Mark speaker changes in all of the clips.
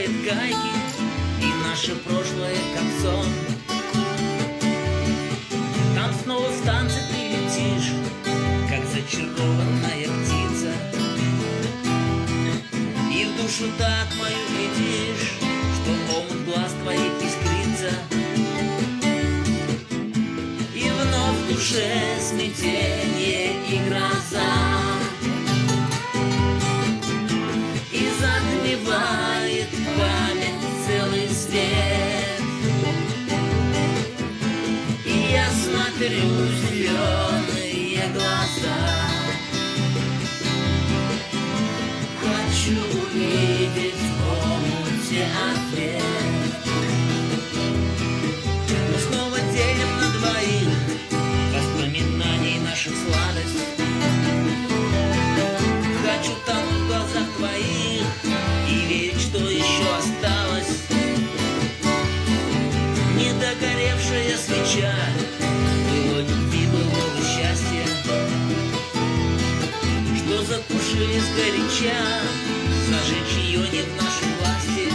Speaker 1: перебирает гайки, и наше прошлое как сон. Там снова в танце ты летишь, как зачарованная птица, и в душу так мою глядишь, что омут глаз твоих искрится. И вновь в душе смятение и гроза, и затмевает память целый свет. И я смотрю в зеленые глаза, хочу увидеть в омуте ответ. Мы снова делим на двоих воспоминаний наших сладость. Хочу тонуть в глазах твоих и верить, что еще осталось. Недогоревшая свеча было любви, былого счастья, что затушили сгоряча, зажечь ее не в нашей власти.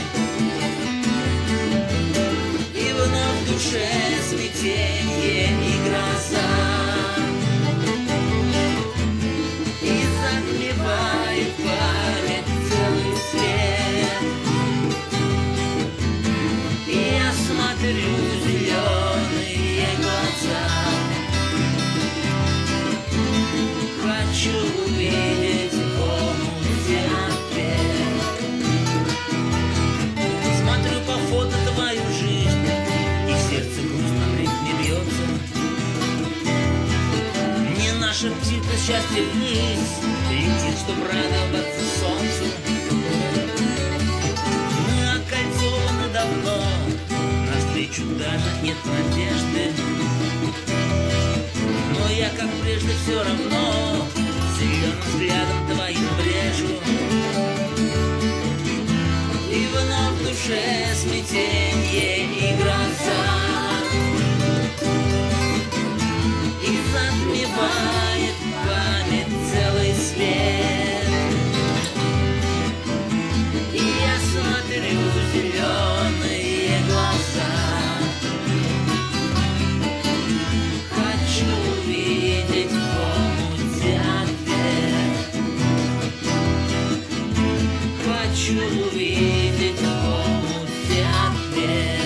Speaker 1: И вновь в душе смятение и гроза, и затмевает память целый свет. И я смотрю в зеленые глаза, хочу увидеть в омуте ответ. Смотрю по фото твою жизнь, и в сердце грустно в ритме бьется. Не наша птица счастья вниз летит, чтоб радоваться солнцу. Мы окольцованы давно, навстречу даже нет надежды. Но я, как прежде, все равно зеленым взглядом твоим брежу. И вновь в душе смятение и гроза, и затмевает память целый свет. И я смотрю в зеленые глаза, хочу увидеть в омуте ответ. Хочу увидеть в омуте ответ.